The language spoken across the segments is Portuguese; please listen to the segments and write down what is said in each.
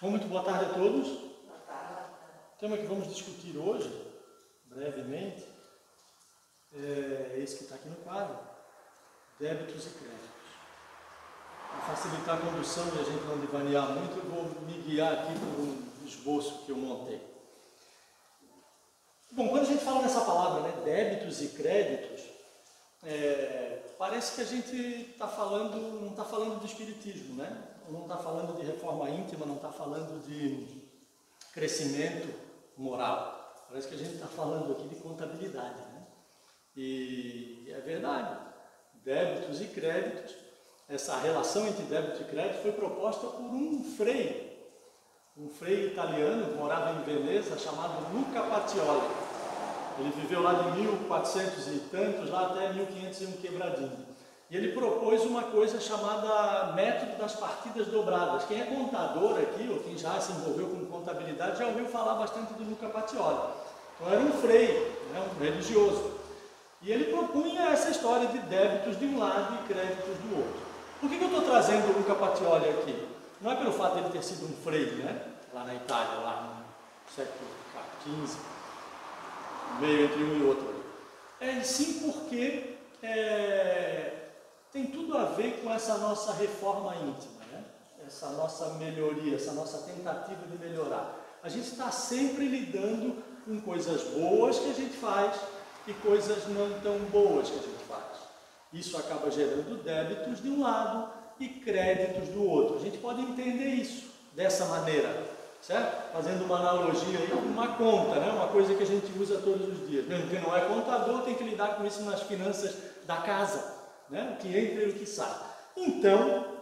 Bom, muito boa tarde a todos. Boa tarde. O tema que vamos discutir hoje, brevemente, é esse que está aqui no quadro, débitos e créditos. Para facilitar a condução e a gente não devanear muito, eu vou me guiar aqui por um esboço que eu montei. Bom, quando a gente fala nessa palavra, né, débitos e créditos, parece que a gente não está falando de espiritismo, né? Não está falando de reforma íntima, não está falando de crescimento moral. Parece que a gente está falando aqui de contabilidade, né? E é verdade, débitos e créditos, essa relação entre débito e crédito foi proposta por um frei italiano que morava em Veneza, chamado Luca Pacioli. Ele viveu lá de 1400 e tantos, lá até 1500 e um quebradinho. E ele propôs uma coisa chamada método das partidas dobradas. Quem é contador aqui, ou quem já se envolveu com contabilidade, já ouviu falar bastante do Luca Pacioli. Então era um frei, né, um religioso. E ele propunha essa história de débitos de um lado e créditos do outro. Por que eu estou trazendo o Luca Pacioli aqui? Não é pelo fato de ele ter sido um frei, né, lá na Itália, lá no século XV, meio entre um e outro. Sim, porque tem tudo a ver com essa nossa reforma íntima, né? Essa nossa melhoria, essa nossa tentativa de melhorar. A gente está sempre lidando com coisas boas que a gente faz e coisas não tão boas que a gente faz. Isso acaba gerando débitos de um lado e créditos do outro. A gente pode entender isso dessa maneira, certo? Fazendo uma analogia aí, uma conta, né? Uma coisa que a gente usa todos os dias. Mesmo quem não é contador tem que lidar com isso nas finanças da casa, né? O que entra e o que sai. Então,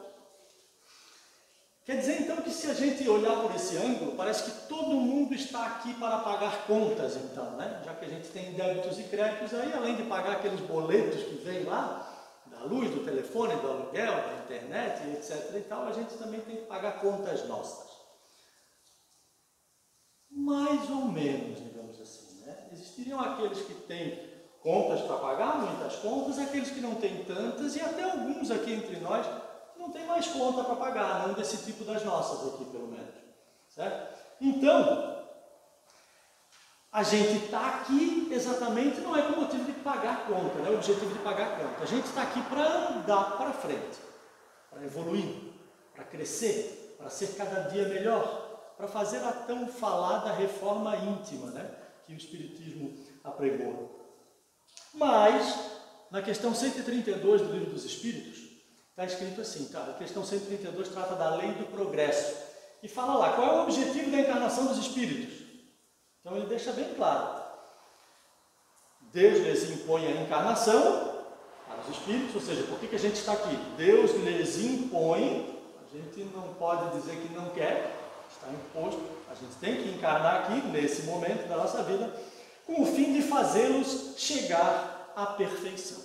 quer dizer então que se a gente olhar por esse ângulo, parece que todo mundo está aqui para pagar contas, então, né? Já que a gente tem débitos e créditos aí, além de pagar aqueles boletos que vêm lá, da luz, do telefone, do aluguel, da internet, etc. e tal, a gente também tem que pagar contas nossas. Mais ou menos, digamos assim, né? Existiriam aqueles que têm contas para pagar, muitas contas, aqueles que não têm tantas, e até alguns aqui entre nós não têm mais conta para pagar, não desse tipo das nossas aqui, pelo menos, certo? Então, a gente está aqui exatamente, não é com o motivo de pagar conta, né? O objetivo de pagar conta. A gente está aqui para andar para frente, para evoluir, para crescer, para ser cada dia melhor, para fazer a tão falada reforma íntima, né, que o Espiritismo apregou. Mas, na questão 132 do Livro dos Espíritos, está escrito assim, tá? A questão 132 trata da lei do progresso, e fala lá, qual é o objetivo da encarnação dos Espíritos? Então ele deixa bem claro, Deus lhes impõe a encarnação para os Espíritos, ou seja, por que a gente está aqui? Deus lhes impõe, a gente não pode dizer que não quer, está imposto, a gente tem que encarnar aqui, nesse momento da nossa vida, com o fim de fazê-los chegar à perfeição.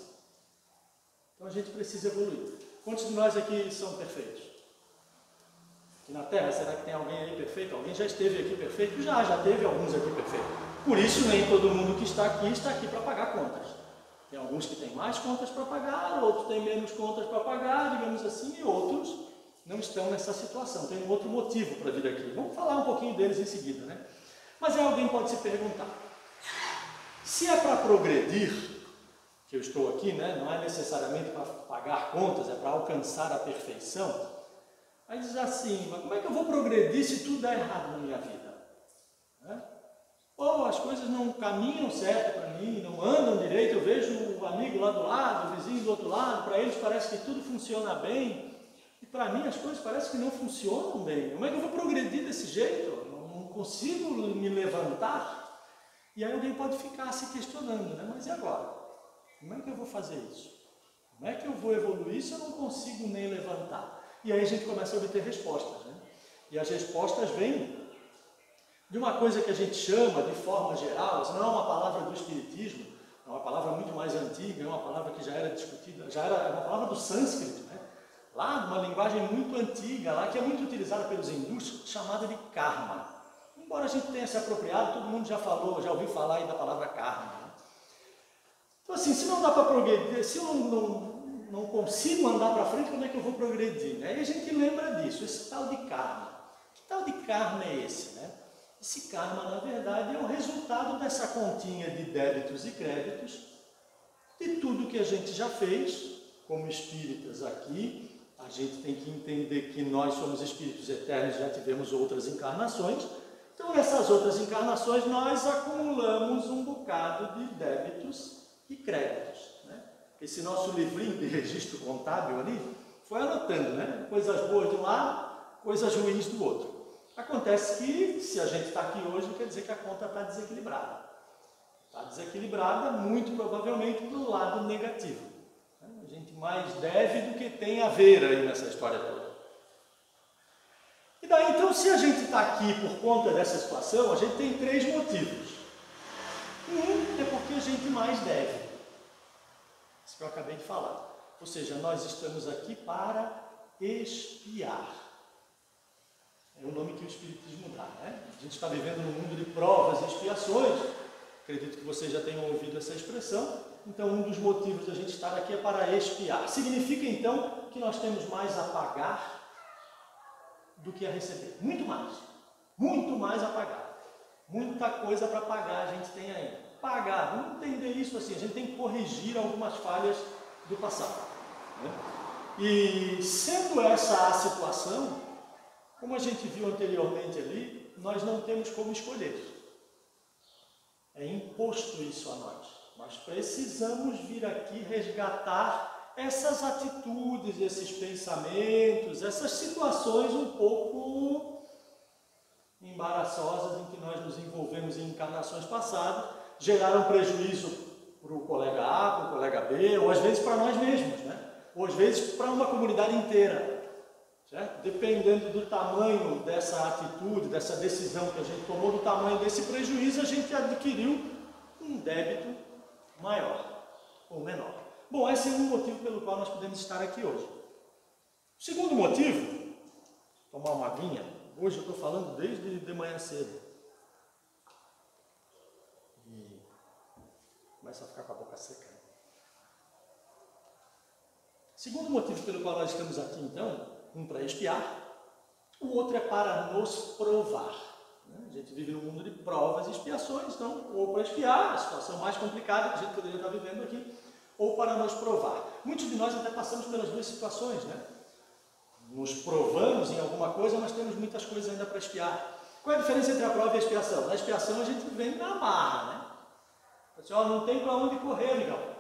Então a gente precisa evoluir. Quantos de nós aqui são perfeitos? Aqui na Terra, será que tem alguém aí perfeito? Alguém já esteve aqui perfeito? Já teve alguns aqui perfeitos. Por isso, nem todo mundo que está aqui para pagar contas. Tem alguns que têm mais contas para pagar, outros têm menos contas para pagar, digamos assim, e outros não estão nessa situação, tem um outro motivo para vir aqui. Vamos falar um pouquinho deles em seguida, né? Mas aí alguém pode se perguntar, se é para progredir, que eu estou aqui, né? Não é necessariamente para pagar contas, é para alcançar a perfeição, aí diz assim, mas como é que eu vou progredir se tudo der errado na minha vida? Né? Ou as coisas não caminham certo para mim, não andam direito, eu vejo o amigo lá do lado, o vizinho do outro lado, para eles parece que tudo funciona bem, e para mim as coisas parecem que não funcionam bem. Como é que eu vou progredir desse jeito? Eu não consigo me levantar. E aí alguém pode ficar se questionando, né? Mas e agora? Como é que eu vou fazer isso? Como é que eu vou evoluir se eu não consigo nem levantar? E aí a gente começa a obter respostas, né? E as respostas vêm de uma coisa que a gente chama, de forma geral, não é uma palavra do Espiritismo, é uma palavra muito mais antiga, é uma palavra que já era discutida, é uma palavra do sânscrito, né? Lá, uma linguagem muito antiga, lá, que é muito utilizada pelos hindus, chamada de karma. Embora a gente tenha se apropriado, todo mundo já ouviu falar aí da palavra karma. Né? Então assim, se não dá para progredir, se eu não consigo andar para frente, como é que eu vou progredir? Aí a gente lembra disso, esse tal de karma. Que tal de karma é esse, né? Esse karma, na verdade, é o resultado dessa continha de débitos e créditos, de tudo que a gente já fez, como espíritas aqui. A gente tem que entender que nós somos espíritos eternos, já tivemos outras encarnações. Então, nessas outras encarnações, nós acumulamos um bocado de débitos e créditos, né? Esse nosso livrinho de registro contábil ali foi anotando, né? Coisas boas de um lado, coisas ruins do outro. Acontece que, se a gente está aqui hoje, quer dizer que a conta está desequilibrada. Está desequilibrada, muito provavelmente, para o lado negativo. A gente mais deve do que tem a ver aí nessa história toda. E daí, então, se a gente está aqui por conta dessa situação, a gente tem 3 motivos. Um é porque a gente mais deve. Isso que eu acabei de falar. Ou seja, nós estamos aqui para expiar. É o nome que o Espiritismo dá, né? A gente está vivendo num mundo de provas e expiações. Acredito que vocês já tenham ouvido essa expressão. Então, um dos motivos da gente estar aqui é para expiar. Significa, então, que nós temos mais a pagar do que a receber. Muito mais a pagar. Muita coisa para pagar a gente tem ainda. Pagar, vamos entender isso assim, a gente tem que corrigir algumas falhas do passado, né? E sendo essa a situação, como a gente viu anteriormente ali, nós não temos como escolher. É imposto isso a nós. Nós precisamos vir aqui resgatar essas atitudes, esses pensamentos, essas situações um pouco embaraçosas em que nós nos envolvemos em encarnações passadas, geraram prejuízo para o colega A, para o colega B, ou às vezes para nós mesmos, né? Ou às vezes para uma comunidade inteira. Certo? Dependendo do tamanho dessa atitude, dessa decisão que a gente tomou, do tamanho desse prejuízo, a gente adquiriu um débito maior ou menor. Bom, esse é um motivo pelo qual nós podemos estar aqui hoje. O segundo motivo, tomar uma aguinha. Hoje eu estou falando desde de manhã cedo. E começa a ficar com a boca seca. Segundo motivo pelo qual nós estamos aqui, então, um para expiar, o outro é para nos provar. A gente vive num mundo de provas e expiações, então, ou para expiar, a situação mais complicada que a gente poderia estar vivendo aqui, ou para nos provar. Muitos de nós até passamos pelas duas situações, né? Nos provamos em alguma coisa, mas temos muitas coisas ainda para expiar. Qual é a diferença entre a prova e a expiação? Na expiação a gente vem na marra, né? Assim, ó, não tem para onde correr, amigão.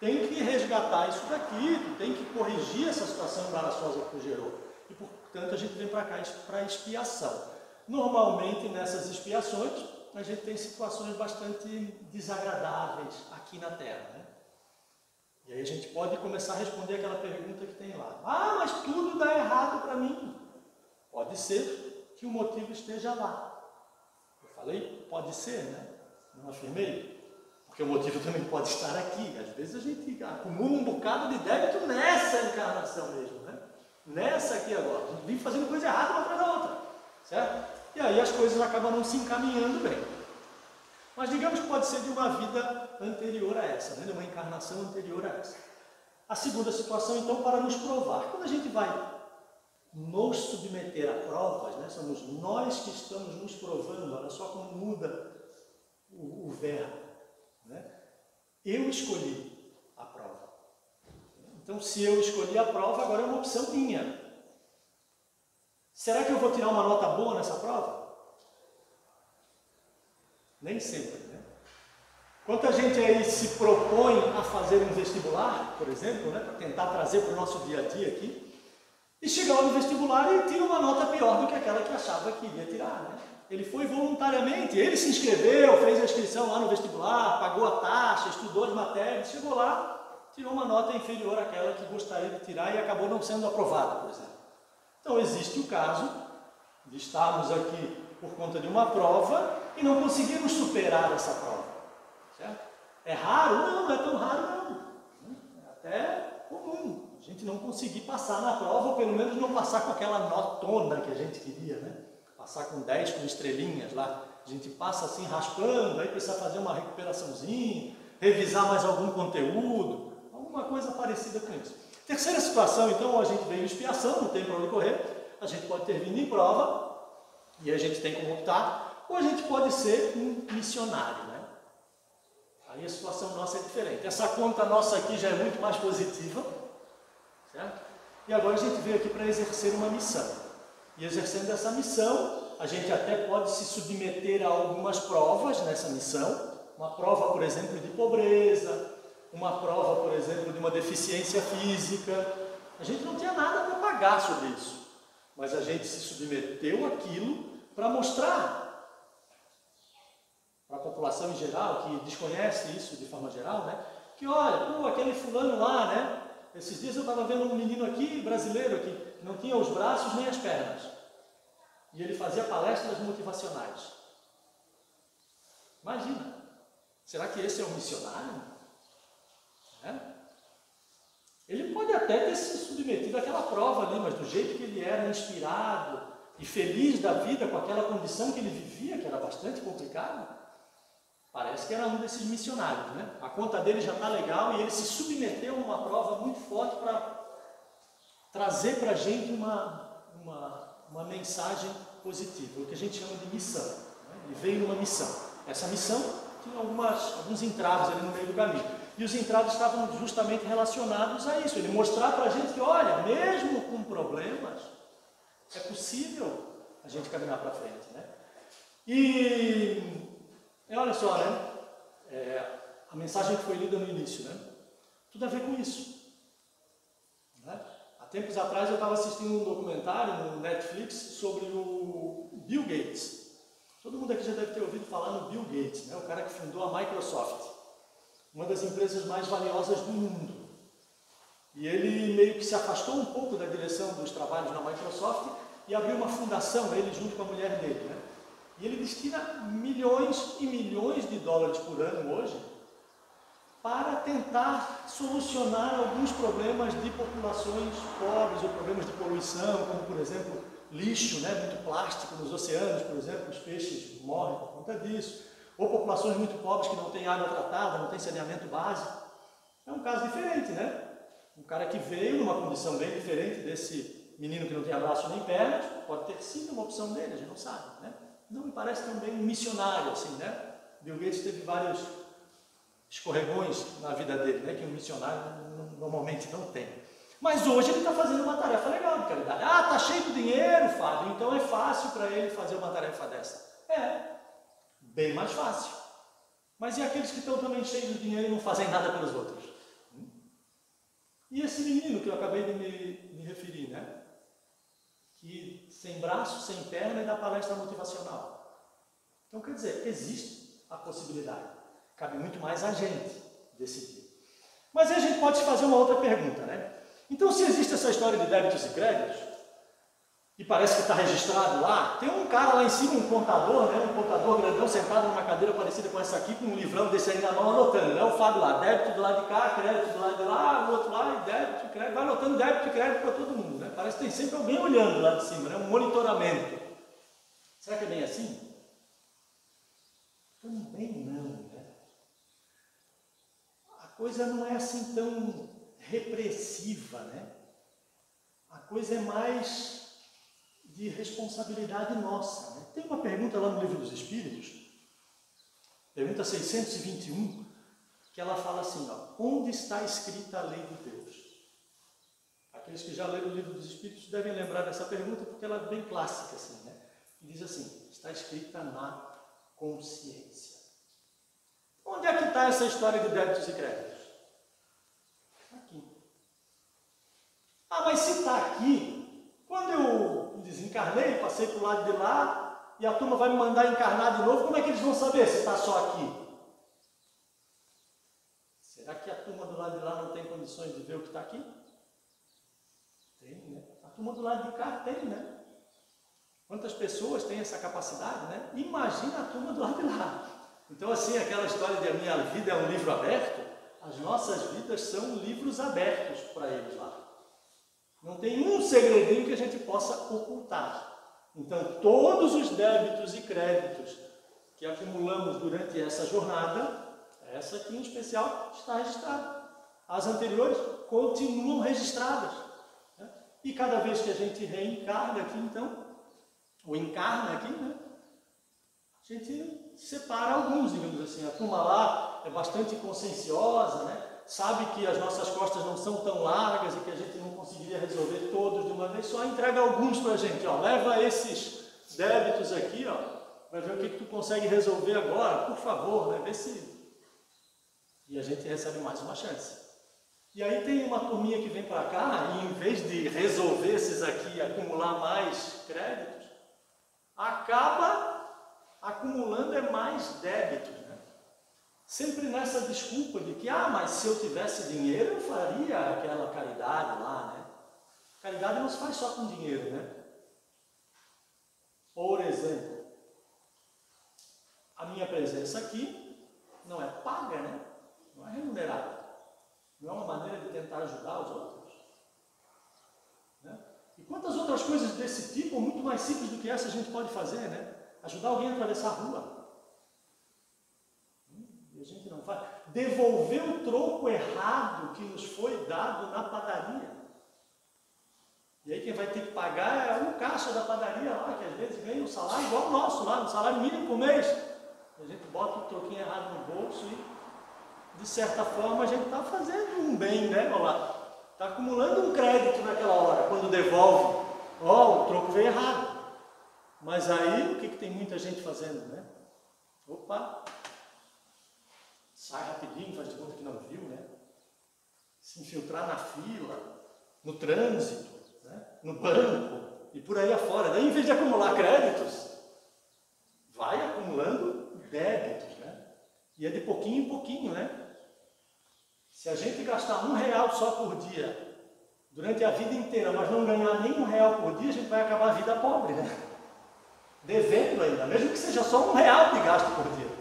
Tem que resgatar isso daqui, tem que corrigir essa situação embaraçosa que tu gerou. E, portanto, a gente vem para cá para expiação. Normalmente, nessas expiações, a gente tem situações bastante desagradáveis aqui na Terra, né? E aí a gente pode começar a responder aquela pergunta que tem lá. Ah, mas tudo dá errado para mim. Pode ser que o motivo esteja lá. Eu falei, pode ser, né? Não afirmei? Porque o motivo também pode estar aqui. Às vezes a gente acumula um bocado de débito nessa encarnação mesmo, né? Nessa aqui agora. A gente vive fazendo coisa errada uma atrás da outra, certo? E aí as coisas acabam não se encaminhando bem. Mas digamos que pode ser de uma vida anterior a essa, né? De uma encarnação anterior a essa. A segunda situação, então, para nos provar. Quando a gente vai nos submeter a provas, né? Somos nós que estamos nos provando. Olha só como muda o verbo, né? Eu escolhi a prova. Então, se eu escolhi a prova, agora é uma opção minha. Será que eu vou tirar uma nota boa nessa prova? Nem sempre, né? Quanta gente aí se propõe a fazer um vestibular, por exemplo, né? Para tentar trazer para o nosso dia a dia aqui, e chega lá no vestibular e tira uma nota pior do que aquela que achava que iria tirar, né? Ele foi voluntariamente, ele se inscreveu, fez a inscrição lá no vestibular, pagou a taxa, estudou as matérias, chegou lá, tirou uma nota inferior àquela que gostaria de tirar e acabou não sendo aprovada, por exemplo. Então existe o caso de estarmos aqui por conta de uma prova e não conseguirmos superar essa prova, certo? É raro? Não é tão raro não. É até comum a gente não conseguir passar na prova, ou pelo menos não passar com aquela notona que a gente queria, né? Passar com 10, com estrelinhas lá. A gente passa assim raspando, aí precisa fazer uma recuperaçãozinha, revisar mais algum conteúdo, alguma coisa parecida com isso. Terceira situação, então, a gente veio em expiação, não tem para onde correr. A gente pode ter vindo em prova, e a gente tem como optar, ou a gente pode ser um missionário, né? Aí a situação nossa é diferente. Essa conta nossa aqui já é muito mais positiva, certo? E agora a gente veio aqui para exercer uma missão. E exercendo essa missão, a gente até pode se submeter a algumas provas nessa missão. Uma prova, por exemplo, de pobreza, uma prova, por exemplo, de uma deficiência física. A gente não tinha nada para pagar sobre isso, mas a gente se submeteu àquilo para mostrar para a população em geral, que desconhece isso de forma geral, né? Que olha, pô, aquele fulano lá, né? Esses dias eu estava vendo um menino aqui, brasileiro, que não tinha os braços nem as pernas. E ele fazia palestras motivacionais. Imagina, será que esse é um missionário? Né? Ele pode até ter se submetido àquela prova ali, mas do jeito que ele era inspirado e feliz da vida com aquela condição que ele vivia, que era bastante complicada, parece que era um desses missionários, né? A conta dele já está legal e ele se submeteu a uma prova muito forte para trazer para a gente uma mensagem positiva, o que a gente chama de missão, né? Ele veio numa missão. Essa missão tinha alguns entraves ali no meio do caminho. E os entraves estavam justamente relacionados a isso. Ele mostrar para a gente que, olha, mesmo com problemas, é possível a gente caminhar para frente, né? E olha só, né? A mensagem que foi lida no início, né? Tudo a ver com isso. Né? Há tempos atrás eu estava assistindo um documentário no Netflix sobre o Bill Gates. Todo mundo aqui já deve ter ouvido falar no Bill Gates, né? O cara que fundou a Microsoft, uma das empresas mais valiosas do mundo. E ele meio que se afastou um pouco da direção dos trabalhos na Microsoft e abriu uma fundação, ele junto com a mulher dele, né? E ele destina milhões e milhões de dólares por ano hoje para tentar solucionar alguns problemas de populações pobres ou problemas de poluição, como por exemplo lixo, né, muito plástico nos oceanos, por exemplo, os peixes morrem por conta disso, ou populações muito pobres que não têm água tratada, não têm saneamento básico. É um caso diferente, né? Um cara que veio numa condição bem diferente desse menino que não tem braço nem pernas, pode ter sido uma opção dele, a gente não sabe, né? Não me parece também um missionário, assim, né? Bill Gates teve vários escorregões na vida dele, né? Que um missionário normalmente não tem. Mas hoje ele está fazendo uma tarefa legal de caridade. Ah, está cheio de dinheiro, Fábio, então é fácil para ele fazer uma tarefa dessa. É, bem mais fácil. Mas e aqueles que estão também cheios de dinheiro e não fazem nada pelos outros? E esse menino que eu acabei de me referir, né? Que sem braço, sem perna e dá palestra motivacional. Então, quer dizer, existe a possibilidade. Cabe muito mais a gente decidir. Mas aí a gente pode fazer uma outra pergunta, né? Então, se existe essa história de débitos e créditos, e parece que está registrado lá, tem um cara lá em cima, um contador, né? Um contador grandão sentado numa cadeira parecida com essa aqui, com um livrão desse aí na mão, anotando, né? O Fábio lá, débito do lado de cá, crédito do lado de lá, o outro lá, e débito e crédito, vai anotando débito e crédito para todo mundo, né? Parece que tem sempre alguém olhando lá de cima, né? Um monitoramento. Será que é bem assim? Também não, né? A coisa não é assim tão repressiva, né? A coisa é mais de responsabilidade nossa, né? Tem uma pergunta lá no Livro dos Espíritos, pergunta 621, que ela fala assim, ó, onde está escrita a lei de Deus? Aqueles que já leram o Livro dos Espíritos devem lembrar dessa pergunta, porque ela é bem clássica, assim, né? E diz assim, está escrita na consciência. Onde é que está essa história de débitos e créditos? Aqui. Ah, mas se está aqui, quando eu desencarnei, passei para o lado de lá, e a turma vai me mandar encarnar de novo, como é que eles vão saber se está só aqui? Será que a turma do lado de lá não tem condições de ver o que está aqui? Tem, né? A turma do lado de cá tem, né? Quantas pessoas têm essa capacidade, né? Imagina a turma do lado de lá. Então, assim, aquela história de a minha vida é um livro aberto, as nossas vidas são livros abertos para eles lá. Não tem um segredinho que a gente possa ocultar. Então, todos os débitos e créditos que acumulamos durante essa jornada, essa aqui em especial, está registrada. As anteriores continuam registradas. Né? E cada vez que a gente reencarna aqui, então, ou encarna aqui, né? A gente separa alguns, digamos assim. A turma lá é bastante conscienciosa, né? Sabe que as nossas costas não são tão largas e que a gente não conseguiria resolver todos de uma vez só, entrega alguns para a gente, ó. Leva esses débitos aqui, ó, vai ver o que tu consegue resolver agora, por favor, né? Vê se... E a gente recebe mais uma chance. E aí tem uma turminha que vem para cá e em vez de resolver esses aqui e acumular mais créditos, acaba acumulando mais débitos, né? Sempre nessa desculpa de que, mas se eu tivesse dinheiro eu faria aquela caridade lá, né? Caridade não se faz só com dinheiro, né? Por exemplo, a minha presença aqui não é paga, né? Não é remunerada. Não é uma maneira de tentar ajudar os outros. Né? E quantas outras coisas desse tipo, muito mais simples do que essa, a gente pode fazer, né? Ajudar alguém a atravessar a rua. E a gente não faz. Devolver o troco errado que nos foi dado na padaria. E aí quem vai ter que pagar é o caixa da padaria lá, que às vezes ganha um salário igual o nosso lá, um salário mínimo por mês. E a gente bota o troquinho errado no bolso e, de certa forma, a gente está fazendo um bem, né? Olha lá, está acumulando um crédito naquela hora, quando devolve. O troco veio errado. Mas aí, o que tem muita gente fazendo, né? Opa! Sai rapidinho, faz de conta que não viu, né? Se infiltrar na fila, no trânsito, né? No banco e por aí afora. Daí, em vez de acumular créditos, vai acumulando débitos, né? E é de pouquinho em pouquinho, né? Se a gente gastar R$1 só por dia, durante a vida inteira, mas não ganhar nem R$1 por dia, a gente vai acabar a vida pobre, né? Devendo ainda, mesmo que seja só R$1 de gasto por dia.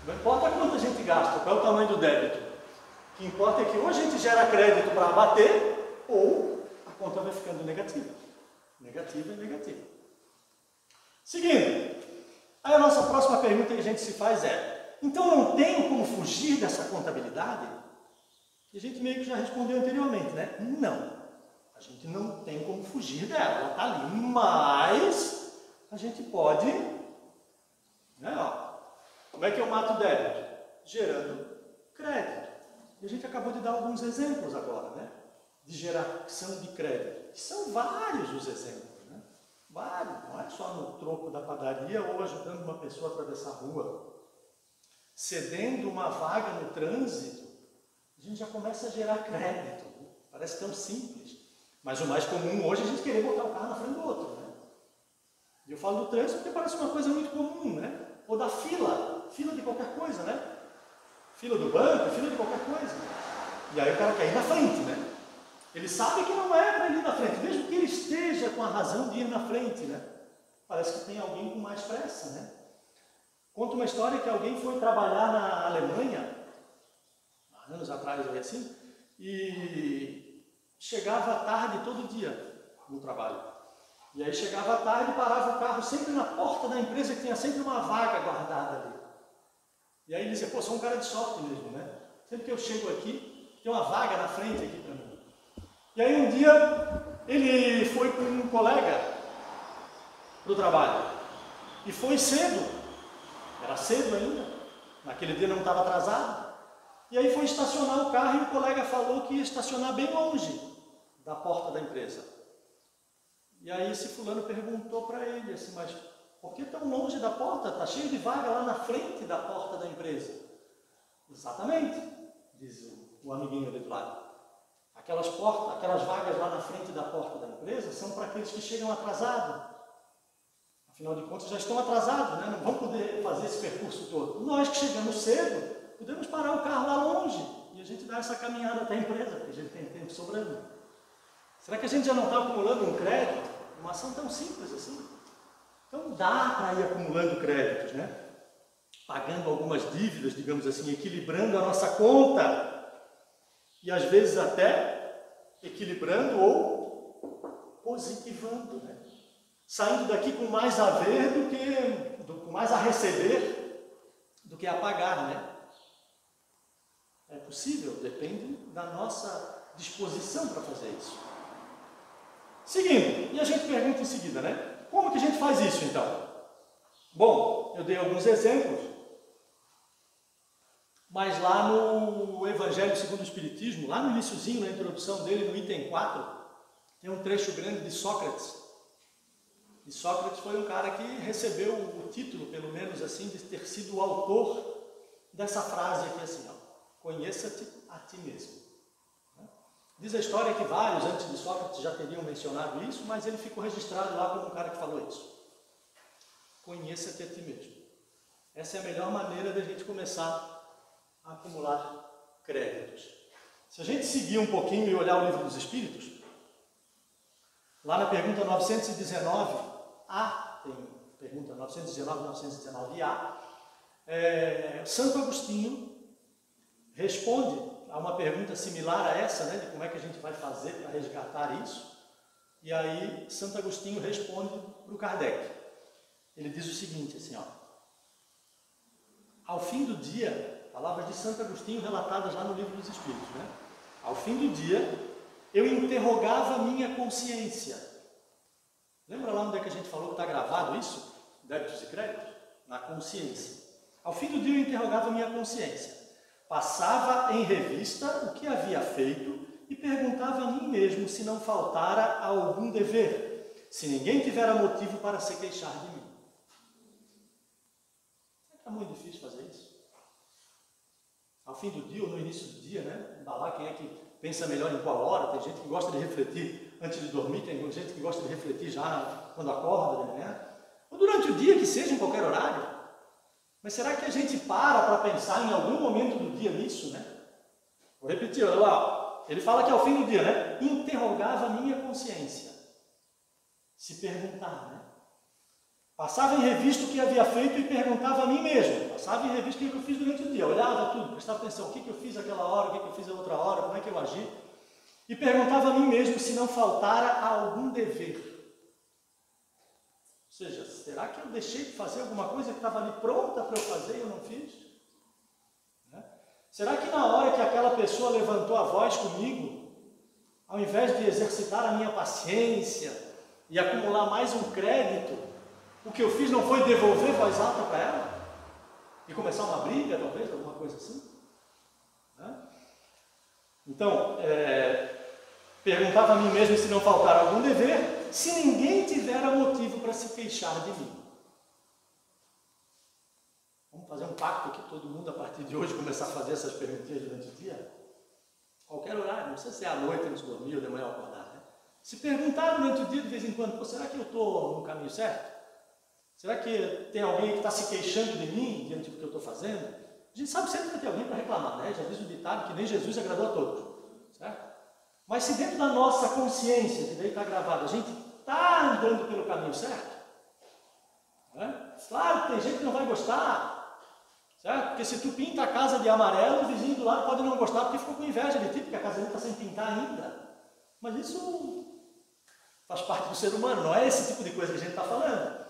Não importa quanto a gente gasta, qual é o tamanho do débito. O que importa é que ou a gente gera crédito para abater, ou a conta vai ficando negativa. Negativa e negativa. Seguindo, aí a nossa próxima pergunta que a gente se faz é: então não tenho como fugir dessa contabilidade? E a gente meio que já respondeu anteriormente, né? Não. A gente não tem como fugir dela, ela está ali. Mas a gente pode, né, ó, como é que eu mato o débito? Gerando crédito. E a gente acabou de dar alguns exemplos agora, né? De geração de crédito. E são vários os exemplos, né? Vários. Não é só no troco da padaria ou ajudando uma pessoa a atravessar a rua. Cedendo uma vaga no trânsito, a gente já começa a gerar crédito. Parece tão simples. Mas o mais comum hoje é a gente querer botar o carro na frente do outro, né? E eu falo do trânsito porque parece uma coisa muito comum, né? Ou da fila de qualquer coisa, né? Fila do banco, fila de qualquer coisa. E aí o cara quer ir na frente, né? Ele sabe que não é para ele ir na frente, mesmo que ele esteja com a razão de ir na frente, né? Parece que tem alguém com mais pressa, né? Conta uma história que alguém foi trabalhar na Alemanha, há anos atrás, assim, e chegava tarde todo dia no trabalho. E aí chegava tarde e parava o carro sempre na porta da empresa, que tinha sempre uma vaga guardada ali. E aí ele dizia: pô, sou um cara de sorte mesmo, né? Sempre que eu chego aqui, tem uma vaga na frente aqui para mim. E aí um dia ele foi com um colega para o trabalho. E foi cedo. Era cedo ainda. Naquele dia não estava atrasado. E aí foi estacionar o carro e o colega falou que ia estacionar bem longe da porta da empresa. E aí esse fulano perguntou para ele assim: mas por que tão longe da porta? Está cheio de vaga lá na frente da porta da empresa. Exatamente, diz o amiguinho ali do lado. Aquelas vagas lá na frente da porta da empresa são para aqueles que chegam atrasados. Afinal de contas já estão atrasados, né? Não vão poder fazer esse percurso todo. Nós que chegamos cedo, podemos parar o carro lá longe e a gente dá essa caminhada até a empresa, porque a gente tem tempo sobrando. Será que a gente já não está acumulando um crédito? Uma ação tão simples assim? Então dá para ir acumulando créditos, né? Pagando algumas dívidas, digamos assim, equilibrando a nossa conta. E às vezes até equilibrando ou positivando, né? Saindo daqui com mais a ver com mais a receber do que a pagar, né? É possível, depende da nossa disposição para fazer isso. Seguindo, e a gente pergunta em seguida, né? Como que a gente faz isso, então? Bom, eu dei alguns exemplos, mas lá no Evangelho segundo o Espiritismo, lá no iniciozinho, na introdução dele, no item 4, tem um trecho grande de Sócrates. E Sócrates foi um cara que recebeu o título, pelo menos assim, de ter sido o autor dessa frase aqui assim, ó, conheça-te a ti mesmo. Diz a história que vários antes de Sócrates já teriam mencionado isso, mas ele ficou registrado lá como um cara que falou isso. Conheça-te a ti mesmo. Essa é a melhor maneira de a gente começar a acumular créditos. Se a gente seguir um pouquinho e olhar o Livro dos Espíritos, lá na pergunta 919A, tem pergunta 919A, Santo Agostinho responde a uma pergunta similar a essa, né, de como é que a gente vai fazer para resgatar isso. E aí Santo Agostinho responde para o Kardec. Ele diz o seguinte, assim, ó, ao fim do dia, palavras de Santo Agostinho relatadas lá no Livro dos Espíritos, né? Ao fim do dia, eu interrogava a minha consciência. Lembra lá onde é que a gente falou que está gravado isso? Débitos e créditos? Na consciência. Ao fim do dia eu interrogava a minha consciência. Passava em revista o que havia feito e perguntava a mim mesmo se não faltara algum dever, se ninguém tivera motivo para se queixar de mim. É muito difícil fazer isso. Ao fim do dia ou no início do dia, né? Embalar quem é que pensa melhor em qual hora. Tem gente que gosta de refletir antes de dormir, tem gente que gosta de refletir já quando acorda de manhã. Ou durante o dia, que seja em qualquer horário. Mas será que a gente para pensar em algum momento do dia nisso, né? Vou repetir, olha lá. Ele fala que ao fim do dia, né? Interrogava a minha consciência. Se perguntar, né? Passava em revista o que havia feito e perguntava a mim mesmo. Passava em revista o que eu fiz durante o dia. Olhava tudo, prestava atenção. O que eu fiz aquela hora, o que eu fiz a outra hora, como é que eu agi. E perguntava a mim mesmo se não faltara algum dever. Ou seja, será que eu deixei de fazer alguma coisa que estava ali pronta para eu fazer e eu não fiz? Né? Será que na hora que aquela pessoa levantou a voz comigo, ao invés de exercitar a minha paciência e acumular mais um crédito, o que eu fiz não foi devolver voz alta para ela? E começar uma briga, talvez, alguma coisa assim? Né? Então, perguntava a mim mesmo se não faltara algum dever, se ninguém tivera motivo para se queixar de mim. Vamos fazer um pacto aqui, todo mundo, a partir de hoje, começar a fazer essas perguntinhas durante o dia? Qualquer horário, não precisa ser à noite antes de dormir ou de manhã ao acordar, né? Se perguntar durante o dia, de vez em quando, será que eu estou no caminho certo? Será que tem alguém que está se queixando de mim diante do que eu estou fazendo? A gente sabe sempre que vai ter alguém para reclamar, né? Já diz o ditado que nem Jesus agradou a todos, certo? Mas se dentro da nossa consciência, que daí está gravado, a gente está andando pelo caminho certo, né? Claro que tem gente que não vai gostar, certo? Porque se tu pinta a casa de amarelo, o vizinho do lado pode não gostar porque ficou com inveja de ti, porque a casa está sem pintar ainda. Mas isso faz parte do ser humano, não é esse tipo de coisa que a gente está falando.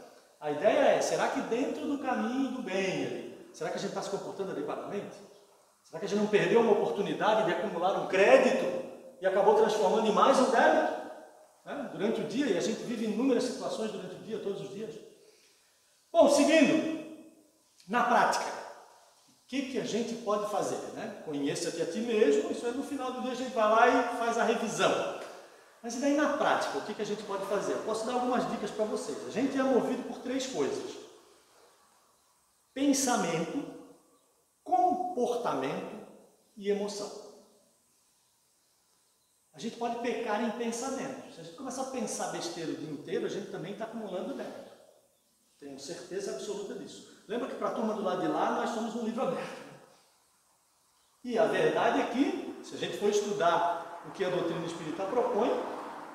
A ideia é, será que dentro do caminho do bem ali, será que a gente está se comportando adequadamente? Será que a gente não perdeu uma oportunidade de acumular um crédito e acabou transformando em mais um débito, né? Durante o dia, e a gente vive inúmeras situações durante o dia, todos os dias. Bom, seguindo, na prática, o que a gente pode fazer, né? Conheça-te a ti mesmo, isso aí no final do dia a gente vai lá e faz a revisão. Mas e daí na prática, o que a gente pode fazer? Eu posso dar algumas dicas para vocês. A gente é movido por 3 coisas: pensamento, comportamento e emoção. A gente pode pecar em pensamento. Se a gente começar a pensar besteira o dia inteiro, a gente também está acumulando débito. Tenho certeza absoluta disso. Lembra que para a turma do lado de lá, nós somos um livro aberto. E a verdade é que, se a gente for estudar o que a doutrina espírita propõe,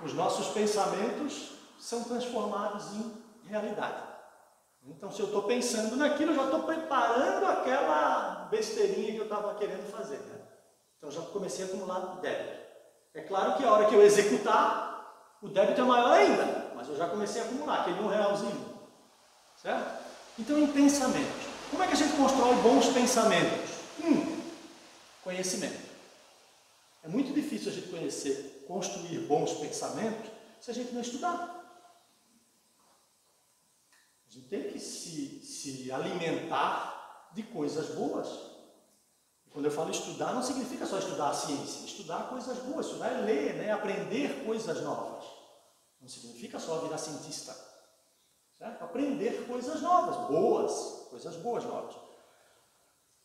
os nossos pensamentos são transformados em realidade. Então, se eu estou pensando naquilo, eu já estou preparando aquela besteirinha que eu estava querendo fazer, né? Então, já comecei a acumular débito. É claro que a hora que eu executar, o débito é maior ainda, mas eu já comecei a acumular aquele R$1, certo? Então, em pensamentos. Como é que a gente constrói bons pensamentos? Conhecimento. É muito difícil a gente construir bons pensamentos se a gente não estudar. A gente tem que se alimentar de coisas boas. Quando eu falo estudar, não significa só estudar a ciência. Estudar coisas boas, estudar é ler, né? Aprender coisas novas. Não significa só virar cientista. Certo? Aprender coisas novas, boas, coisas boas novas.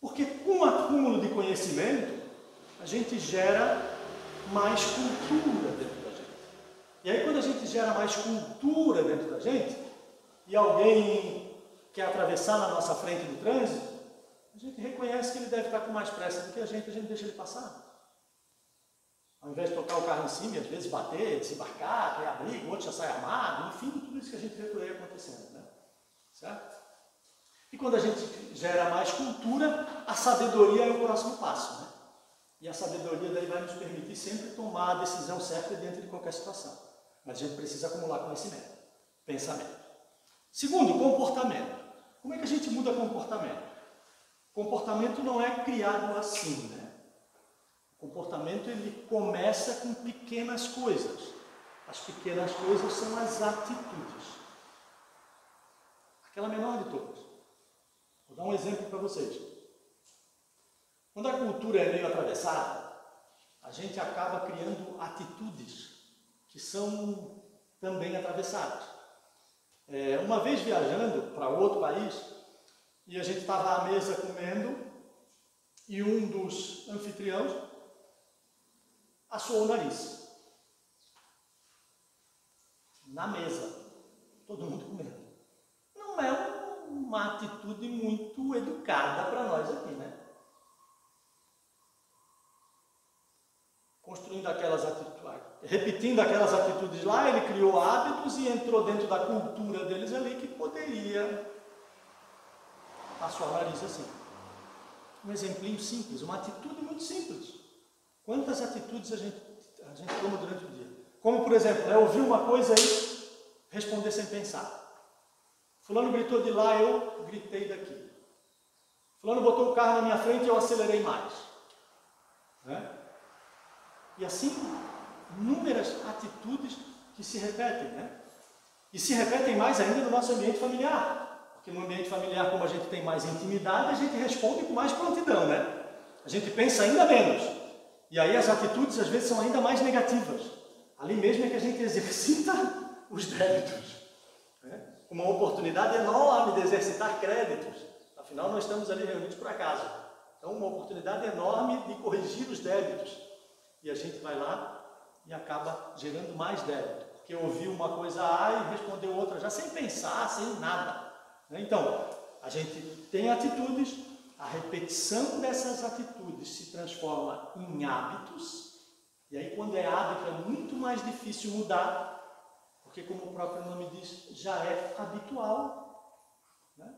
Porque com o acúmulo de conhecimento, a gente gera mais cultura dentro da gente. E aí quando a gente gera mais cultura dentro da gente, e alguém quer atravessar na nossa frente do trânsito, a gente reconhece que ele deve estar com mais pressa do que a gente deixa ele passar. Ao invés de tocar o carro em cima e às vezes bater, desembarcar, criar briga, o outro já sai armado, enfim, tudo isso que a gente vê por aí acontecendo, né? Certo? E quando a gente gera mais cultura, a sabedoria é o próximo passo, né? E a sabedoria daí vai nos permitir sempre tomar a decisão certa dentro de qualquer situação. Mas a gente precisa acumular conhecimento, pensamento. Segundo, comportamento. Como é que a gente muda comportamento? Comportamento não é criado assim, né? O comportamento ele começa com pequenas coisas. As pequenas coisas são as atitudes. Aquela menor de todas. Vou dar um exemplo para vocês. Quando a cultura é meio atravessada, a gente acaba criando atitudes que são também atravessadas. Uma vez viajando para outro país, e a gente estava à mesa comendo, e um dos anfitriões assoou o nariz. Na mesa. Todo mundo comendo. Não é uma atitude muito educada para nós aqui, né? Construindo aquelas atitudes, repetindo aquelas atitudes lá, ele criou hábitos e entrou dentro da cultura deles ali que poderia assoar o nariz assim. Um exemplinho simples, uma atitude muito simples. Quantas atitudes a gente toma durante o dia? Como, por exemplo, ouvir uma coisa e responder sem pensar. Fulano gritou de lá, eu gritei daqui. Fulano botou o carro na minha frente e eu acelerei mais. Né? E assim, inúmeras atitudes que se repetem, né? E se repetem mais ainda no nosso ambiente familiar. Porque no ambiente familiar, como a gente tem mais intimidade, a gente responde com mais prontidão, né? A gente pensa ainda menos. E aí as atitudes, às vezes, são ainda mais negativas. Ali mesmo é que a gente exercita os débitos. Né? Uma oportunidade enorme de exercitar créditos. Afinal, nós estamos ali reunidos por acaso. Então, uma oportunidade enorme de corrigir os débitos. E a gente vai lá e acaba gerando mais débito. Porque ouviu uma coisa A e respondeu outra já sem pensar, sem nada. Então, a gente tem atitudes, a repetição dessas atitudes se transforma em hábitos. E aí, quando é hábito, é muito mais difícil mudar. Porque, como o próprio nome diz, já é habitual. Né?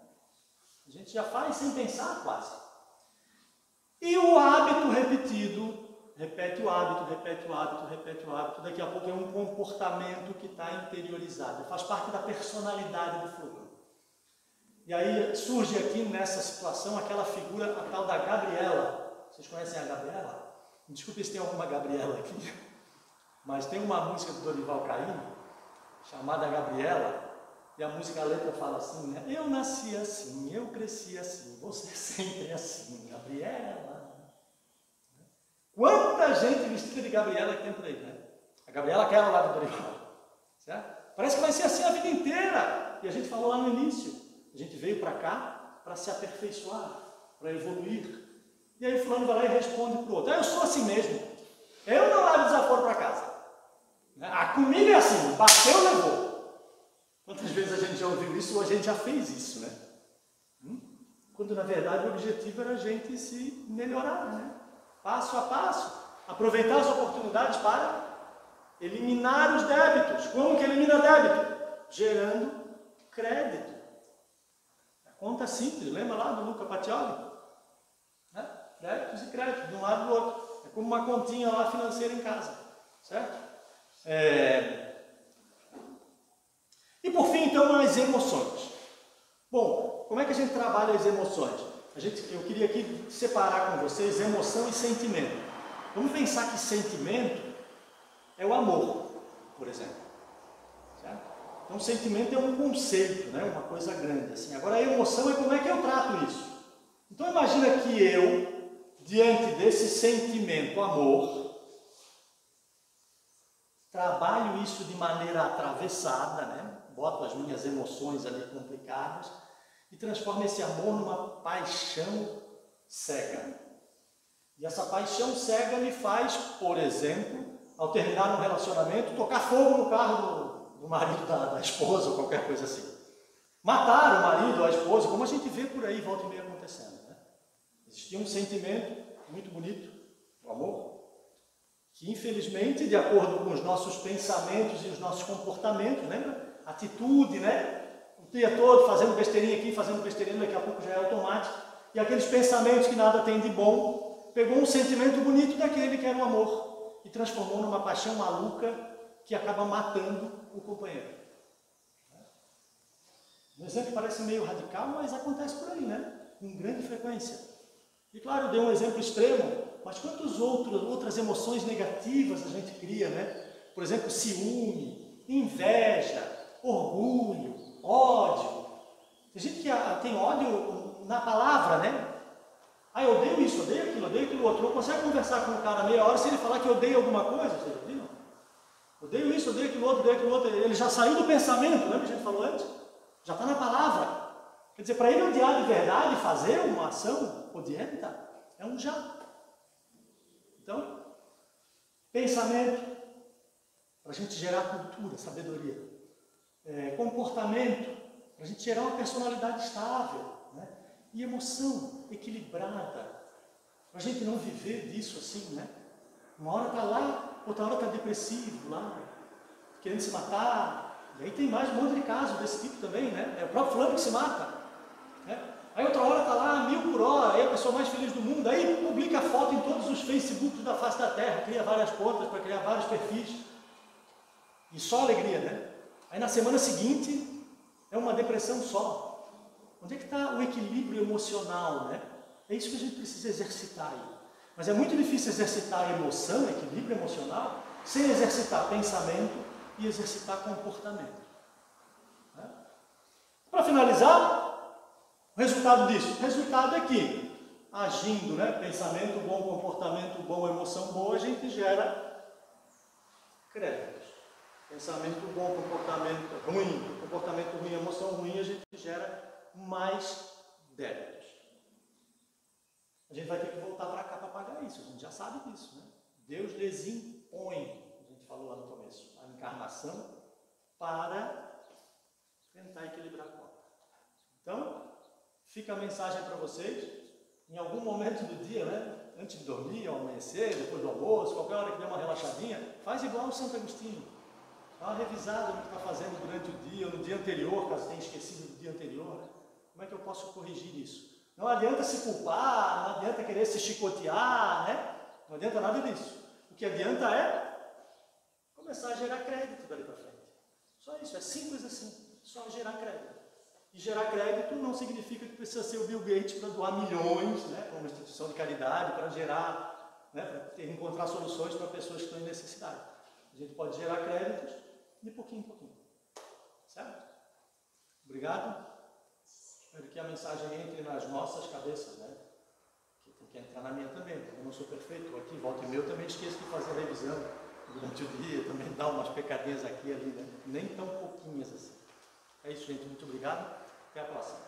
A gente já faz sem pensar quase. E o hábito repetido repete o hábito, repete o hábito, repete o hábito. Daqui a pouco é um comportamento que está interiorizado. Faz parte da personalidade do fulano. E aí surge aqui nessa situação aquela figura, a tal da Gabriela. Vocês conhecem a Gabriela? Desculpe se tem alguma Gabriela aqui. Mas tem uma música do Dorival Caymmi, chamada Gabriela. E a música, a letra fala assim, né? Eu nasci assim, eu cresci assim, você sempre é assim, Gabriela. Quanta gente vestida de Gabriela que tem por aí, né? A Gabriela aquela lá do Dorival. Certo? Parece que vai ser assim a vida inteira. E a gente falou lá no início. A gente veio para cá para se aperfeiçoar, para evoluir. E aí o fulano vai lá e responde para o outro. Eu sou assim mesmo. Eu não levo desaforo para casa. A comida é assim, bateu, levou. Quantas vezes a gente já ouviu isso ou a gente já fez isso, né? Quando na verdade o objetivo era a gente se melhorar, né? Passo a passo, aproveitar as oportunidades para eliminar os débitos. Como que elimina débito? Gerando crédito. Conta simples, lembra lá do Luca Pacioli? Né? Débitos e créditos, de um lado e do outro. É como uma continha lá financeira em casa. Certo? E por fim, então, as emoções. Bom, como é que a gente trabalha as emoções? Eu queria aqui separar com vocês emoção e sentimento. Vamos pensar que sentimento é o amor, por exemplo. Então, sentimento é um conceito, né? Uma coisa grande, assim. Agora, a emoção é como é que eu trato isso. Então, imagina que eu, diante desse sentimento, amor, trabalho isso de maneira atravessada, né? Boto as minhas emoções ali complicadas e transformo esse amor numa paixão cega. E essa paixão cega me faz, por exemplo, ao terminar um relacionamento, tocar fogo no carro do marido da esposa ou qualquer coisa assim. Matar o marido ou a esposa, como a gente vê por aí, volta e meia acontecendo. Né? Existia um sentimento muito bonito, o amor, que infelizmente, de acordo com os nossos pensamentos e os nossos comportamentos, lembra? Atitude, né? O dia todo fazendo besteirinha aqui, fazendo besteirinha, daqui a pouco já é automático. E aqueles pensamentos que nada tem de bom, pegou um sentimento bonito daquele que era o amor e transformou numa paixão maluca que acaba matando o companheiro. Um exemplo parece meio radical, mas acontece por aí, né? Com grande frequência. E claro, eu dei um exemplo extremo, mas quantas outras emoções negativas a gente cria, né? Por exemplo, ciúme, inveja, orgulho, ódio. Tem gente que tem ódio na palavra, né? Ah, eu odeio isso, odeio aquilo outro. Não consegue conversar com o cara meia hora se ele falar que odeia alguma coisa, vocês já viram? Odeio isso, odeio aquilo outro. Ele já saiu do pensamento, lembra que a gente falou antes? Já está na palavra. Quer dizer, para ele odiar de verdade, fazer uma ação odienta, é um já. Então, pensamento, para a gente gerar cultura, sabedoria. Comportamento, para a gente gerar uma personalidade estável, né? E emoção equilibrada, para a gente não viver disso assim, né? Uma hora está lá, outra hora está depressivo lá, querendo se matar, e aí tem mais um monte de casos desse tipo também, né? É o próprio fulano que se mata, né? Aí outra hora está lá, 1000 por hora, aí a pessoa mais feliz do mundo, aí publica foto em todos os Facebooks da face da Terra, cria várias contas para criar vários perfis, e só alegria, né? Aí na semana seguinte, é uma depressão só. Onde é que está o equilíbrio emocional, né? É isso que a gente precisa exercitar aí. Mas é muito difícil exercitar a emoção, equilíbrio emocional, sem exercitar pensamento e exercitar comportamento. Né? Para finalizar, o resultado disso? O resultado é que, agindo, né, pensamento bom, comportamento bom, emoção boa, a gente gera créditos. Pensamento bom, comportamento ruim, emoção ruim, a gente gera mais débitos. A gente vai ter que voltar para cá para pagar isso, a gente já sabe disso, né? Deus lhes impõe, a gente falou lá no começo, a encarnação para tentar equilibrar a conta. Então, fica a mensagem para vocês, em algum momento do dia, né? Antes de dormir, ao amanhecer, depois do almoço, qualquer hora que der uma relaxadinha, faz igual o Santo Agostinho. Dá uma revisada no que está fazendo durante o dia, ou no dia anterior, caso tenha esquecido do dia anterior, né? Como é que eu posso corrigir isso? Não adianta se culpar, não adianta querer se chicotear, né? Não adianta nada disso. O que adianta é começar a gerar crédito dali para frente. Só isso, é simples assim, só gerar crédito. E gerar crédito não significa que precisa ser o Bill Gates para doar milhões, né, para uma instituição de caridade, para gerar, né, para encontrar soluções para pessoas que estão em necessidade. A gente pode gerar créditos de pouquinho em pouquinho. Certo? Obrigado. Espero que a mensagem entre nas nossas cabeças, né? Que tem que entrar na minha também. Eu não sou perfeito aqui, volta e meia, eu também esqueço de fazer a revisão durante o dia, também dá umas pecadinhas aqui e ali, né? Nem tão pouquinhas assim. É isso, gente. Muito obrigado. Até a próxima.